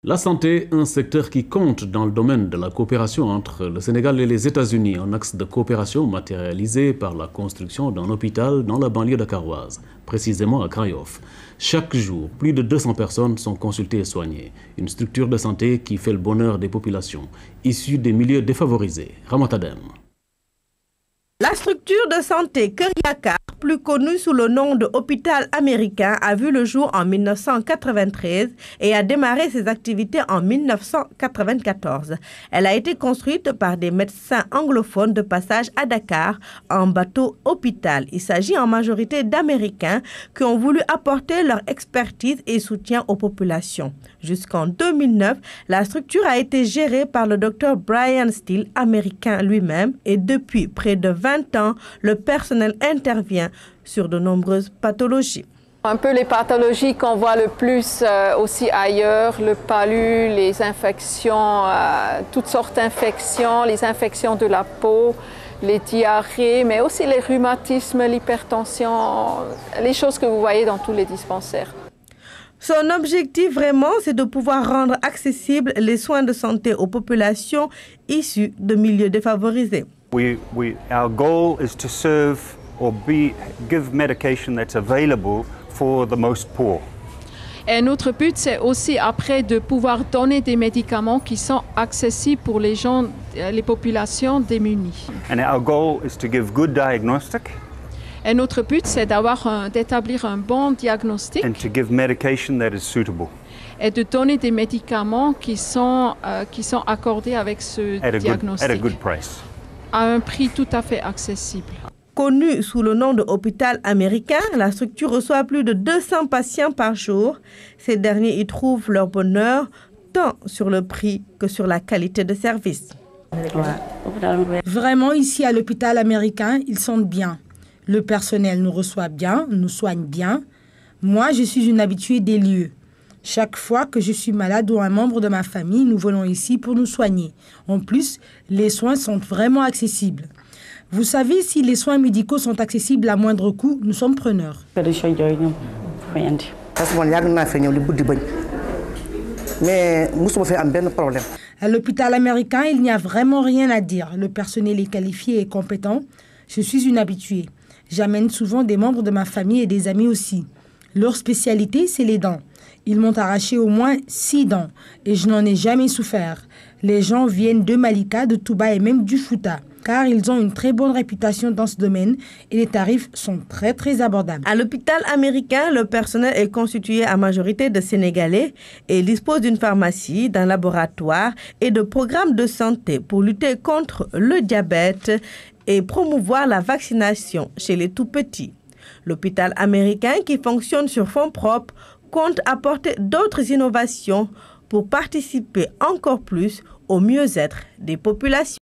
La santé, un secteur qui compte dans le domaine de la coopération entre le Sénégal et les États-Unis, un axe de coopération matérialisé par la construction d'un hôpital dans la banlieue dakaroise, précisément à Grand Yoff. Chaque jour, plus de 200 personnes sont consultées et soignées. Une structure de santé qui fait le bonheur des populations, issues des milieux défavorisés. Ramatadem. La structure de santé Kër Yakar, plus connue sous le nom de Hôpital américain, a vu le jour en 1993 et a démarré ses activités en 1994. Elle a été construite par des médecins anglophones de passage à Dakar en bateau hôpital. Il s'agit en majorité d'Américains qui ont voulu apporter leur expertise et soutien aux populations. Jusqu'en 2009, la structure a été gérée par le Dr Brian Steele, américain lui-même, et depuis près de 20 ans, le personnel intervient sur de nombreuses pathologies. Un peu les pathologies qu'on voit le plus aussi ailleurs, le palu, les infections, toutes sortes d'infections, les infections de la peau, les diarrhées, mais aussi les rhumatismes, l'hypertension, les choses que vous voyez dans tous les dispensaires. Son objectif vraiment, c'est de pouvoir rendre accessibles les soins de santé aux populations issues de milieux défavorisés. Our goal is to serve or give medication that's available for the most poor. Et notre but, c'est aussi après de pouvoir donner des médicaments qui sont accessibles pour les gens, les populations démunies. And our goal is to give good diagnostic. Et notre but, c'est d'établir un bon diagnostic. And to give medication that is suitable. Et de donner des médicaments qui sont accordés avec ce diagnostic. At a good price. À un prix tout à fait accessible. Connue sous le nom de Hôpital américain, la structure reçoit plus de 200 patients par jour. Ces derniers y trouvent leur bonheur tant sur le prix que sur la qualité de service. Vraiment, ici à l'hôpital américain, ils sentent bien. Le personnel nous reçoit bien, nous soigne bien. Moi, je suis une habituée des lieux. Chaque fois que je suis malade ou un membre de ma famille, nous venons ici pour nous soigner. En plus, les soins sont vraiment accessibles. Vous savez, si les soins médicaux sont accessibles à moindre coût, nous sommes preneurs. À l'hôpital américain, il n'y a vraiment rien à dire. Le personnel est qualifié et compétent. Je suis une habituée. J'amène souvent des membres de ma famille et des amis aussi. Leur spécialité, c'est les dents. Ils m'ont arraché au moins 6 dents et je n'en ai jamais souffert. Les gens viennent de Malika, de Touba et même du Fouta, car ils ont une très bonne réputation dans ce domaine et les tarifs sont très abordables. À l'hôpital américain, le personnel est constitué à majorité de Sénégalais et dispose d'une pharmacie, d'un laboratoire et de programmes de santé pour lutter contre le diabète et promouvoir la vaccination chez les tout-petits. L'hôpital américain, qui fonctionne sur fonds propres, compte apporter d'autres innovations pour participer encore plus au mieux-être des populations.